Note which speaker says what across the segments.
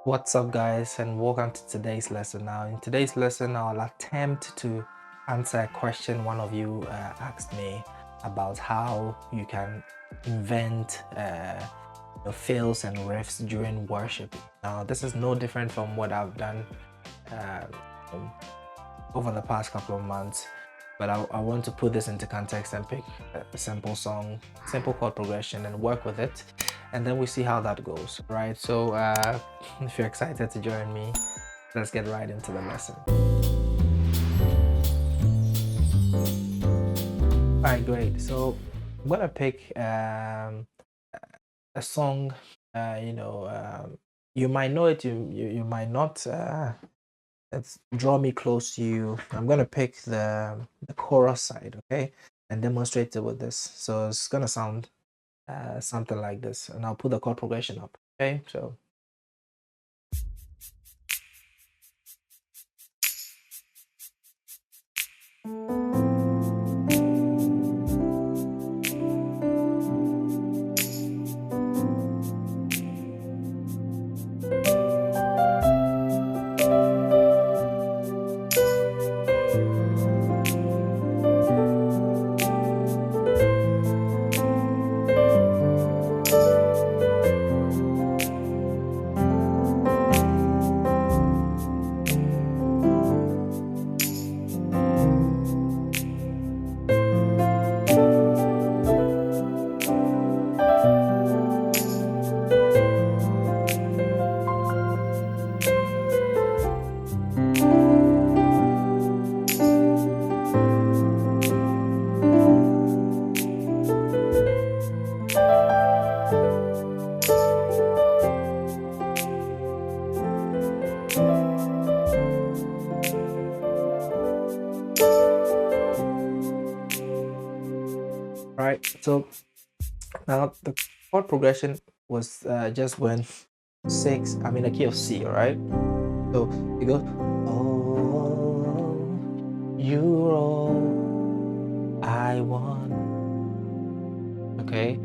Speaker 1: What's up, guys, and welcome to today's lesson. Now, in today's lesson, I'll attempt to answer a question one of you asked me about how you can invent fills and riffs during worship. Now, this is no different from what I've done uh, um, over the past couple of months, but I want to put this into context and pick a simple song, simple chord progression, and work with it, and then we see how that goes, right? So if you're excited to join me, let's get right into the lesson. All right, great. So I'm gonna pick a song. You might know it, you might not. Let's draw me close to you. I'm gonna pick the chorus side, okay, and demonstrate it with this. So it's gonna sound something like this, and I'll put the chord progression up. Okay, so right. So now the chord progression was just when six. I'm in a key of C, all right. So it goes, oh, you're all I want. Okay,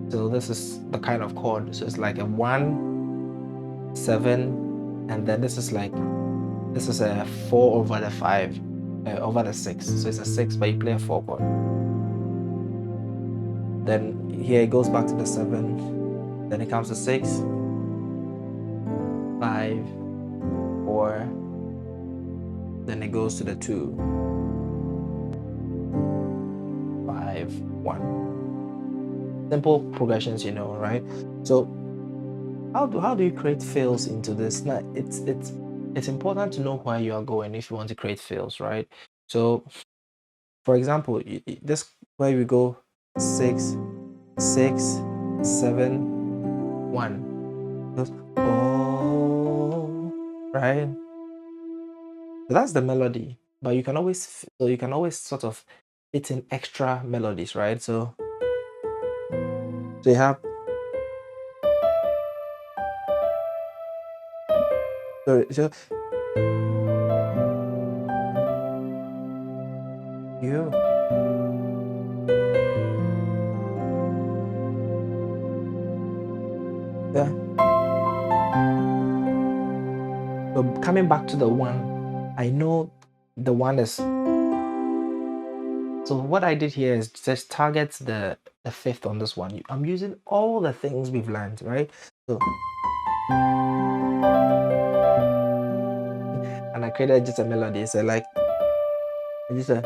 Speaker 1: so this is the kind of chord. So it's like a 1, 7, and then this is a 4 over the 5, over the 6. So it's a 6, but you play a 4 chord. Then here it goes back to the 7. Then it comes to 6, 5, 4. Then it goes to the 2, 5, 1. Simple progressions, right? So how do you create fills into this? Now it's important to know where you are going if you want to create fills, right? So for example, this where we go 6, 6, 7, 1. Goes, oh, right? So that's the melody, but you can always sort of fit in extra melodies, right? So you have so you yeah. So coming back to the 1, I know the 1 is. So what I did here is just target the 5th on this one. I'm using all the things we've learned, right? So and I created just a melody. So like just a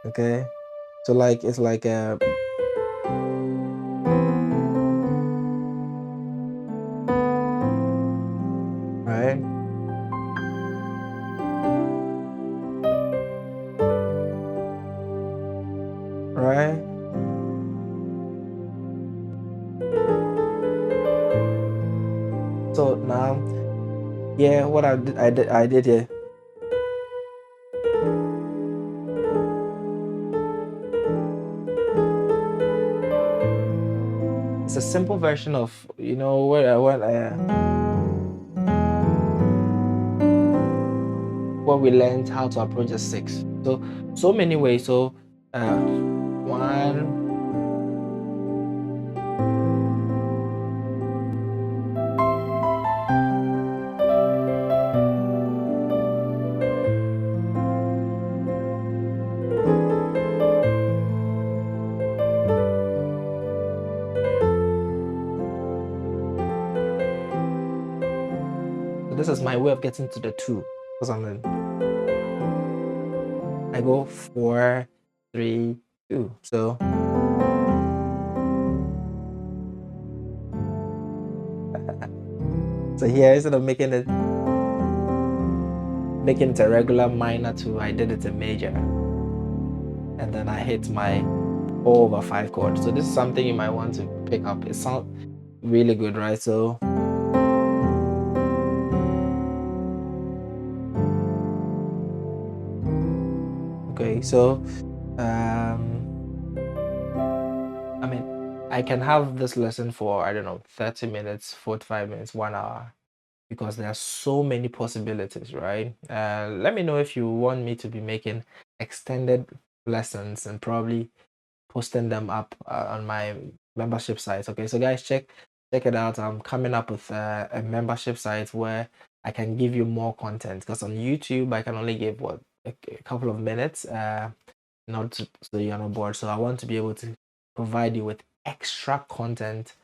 Speaker 1: okay. So like it's like a right. Right. So now, yeah, what I did here. It's a simple version of what we learned how to approach a 6. So many ways. So 1, this is my way of getting to the 2 because I go 4, 3, 2. So here, instead of making it a regular minor 2, I did it a major, and then I hit my 4/5 chord. So this is something you might want to pick up. It sounds really good, right? So okay, so I mean, I can have this lesson for, I don't know, 30 minutes, 45 minutes, 1 hour, because there are so many possibilities, right? Let me know if you want me to be making extended lessons and probably posting them up on my membership site. Okay, so guys, check it out. I'm coming up with a membership site where I can give you more content, because on YouTube I can only give a couple of minutes, not to, so you're not bored. So I want to be able to provide you with extra content.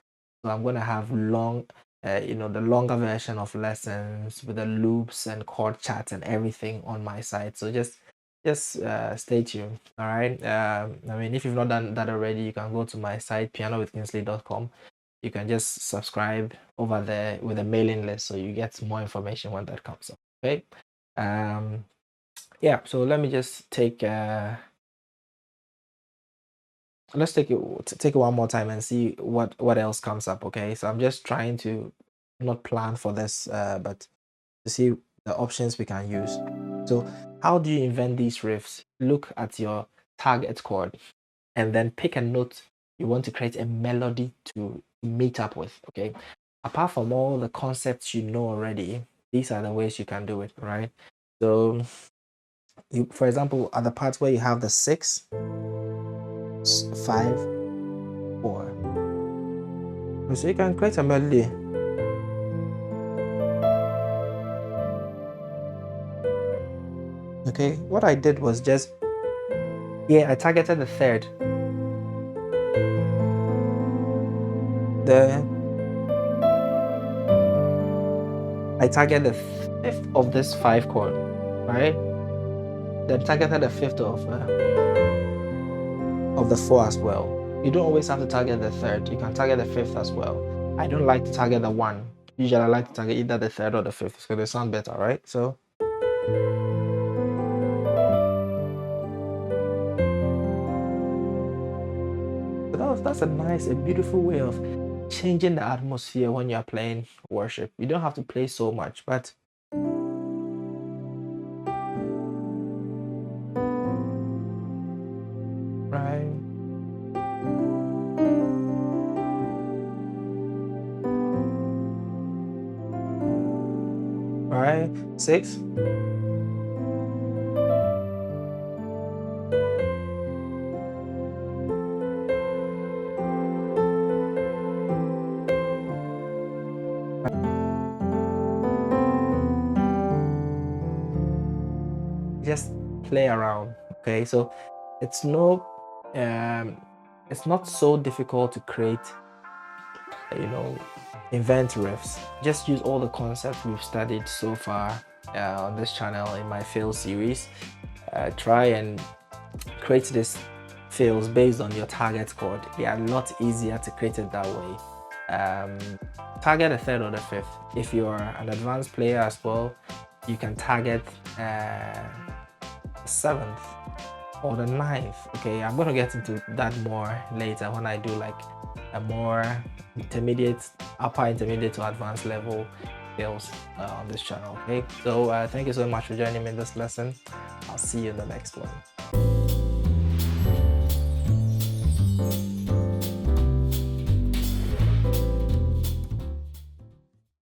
Speaker 1: So I'm going to have long, the longer version of lessons with the loops and chord charts and everything on my site. So just stay tuned. All right. I mean, if you've not done that already, you can go to my site, pianowithkingsley.com. You can just subscribe over there with a mailing list, so you get more information when that comes up. Okay. Yeah. So let me just take. Let's take it one more time and see what else comes up. Okay, so I'm just trying to not plan for this, but to see the options we can use. So how do you invent these riffs? Look at your target chord and then pick a note you want to create a melody to meet up with. Okay, apart from all the concepts you know already, these are the ways you can do it, right? So you, for example, at the parts where you have the 6, 5, 4, so you can create a melody. Okay, what I did was just, I targeted the 3rd, I targeted the 5th of this 5 chord, right? Then targeted the 5th of the 4 as well. You don't always have to target the 3rd. You can target the 5th as well. I don't like to target the 1. Usually I like to target either the 3rd or the 5th because they sound better, right? So that's a beautiful way of changing the atmosphere when you're playing worship. You don't have to play so much, but right. All right, 6. Just play around. Okay, so it's not so difficult to create, invent riffs. Just use all the concepts we've studied so far on this channel in my fail series. Try and create these fails based on your target chord. They are a lot easier to create it that way. Target the 3rd or the 5th. If you're an advanced player as well, you can target 7th or the 9th. Okay, I'm going to get into that more later when I do like a more upper intermediate to advanced level skills on this channel. Okay, so thank you so much for joining me in this lesson. I'll see you in the next one.